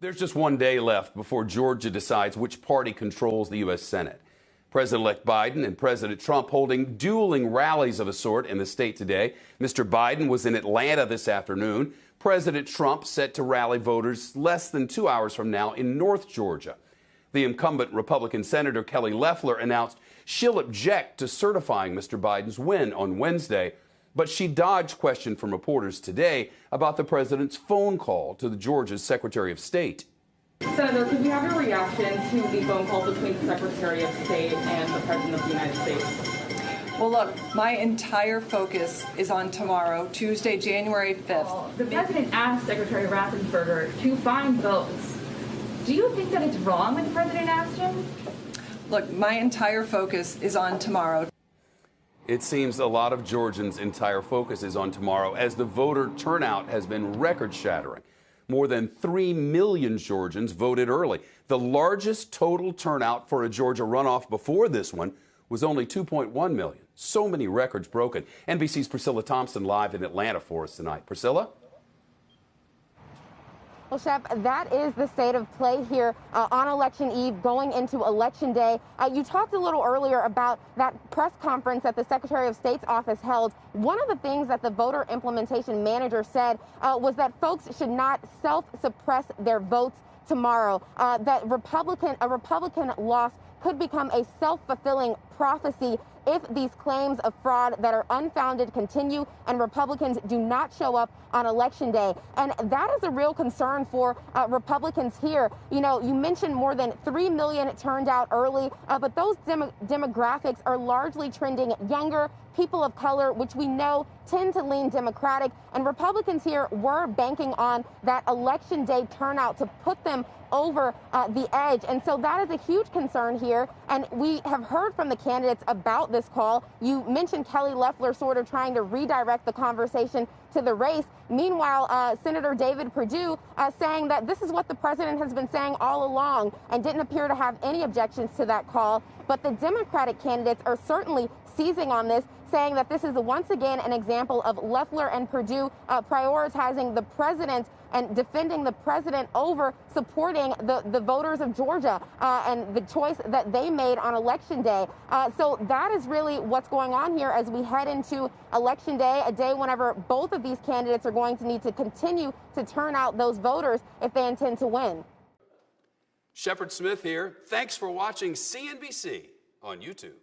There's just one day left before Georgia decides which party controls the U.S. Senate. President-elect Biden and President Trump holding dueling rallies of a sort in the state today. Mr. Biden was in Atlanta this afternoon. President Trump set to rally voters less than 2 hours from now in North Georgia. The incumbent Republican Senator Kelly Loeffler announced she'll object to certifying Mr. Biden's win on Wednesday, but she dodged question from reporters today about the president's phone call to the Georgia's Secretary of State. Senator, could we have your reaction to the phone call between the Secretary of State and the President of the United States? Well, look, my entire focus is on tomorrow, Tuesday, January 5th. The President asked Secretary Raffensperger to find votes. Do you think that it's wrong when the President asked him? Look, my entire focus is on tomorrow. It seems a lot of Georgians' entire focus is on tomorrow as the voter turnout has been record-shattering. More than 3 million Georgians voted early. The largest total turnout for a Georgia runoff before this one was only 2.1 million. So many records broken. NBC's Priscilla Thompson live in Atlanta for us tonight. Priscilla? Well, Shep, that is the state of play here on Election Eve, going into Election Day. You talked a little earlier about that press conference that the Secretary of State's office held. One of the things that the voter implementation manager said was that folks should not self-suppress their votes tomorrow, that a Republican loss could become a self-fulfilling prophecy if these claims of fraud that are unfounded continue and Republicans do not show up on Election Day. And that is a real concern for Republicans here. You know, you mentioned more than 3 million turned out early, but those demographics are largely trending younger, people of color, which we know tend to lean Democratic. And Republicans here were banking on that Election Day turnout to put them over the edge. And so that is a huge concern here. And we have heard from the candidates about this call. You mentioned Kelly Loeffler sort of trying to redirect the conversation to the race. Meanwhile, Senator David Perdue saying that this is what the president has been saying all along and didn't appear to have any objections to that call. But the Democratic candidates are certainly seizing on this, saying that this is once again an example of Loeffler and Perdue prioritizing the president and defending the president over supporting the voters of Georgia and the choice that they made on Election Day. So that is really what's going on here as we head into Election Day, a day whenever both of these candidates are going to need to continue to turn out those voters if they intend to win. Shepard Smith here. Thanks for watching CNBC on YouTube.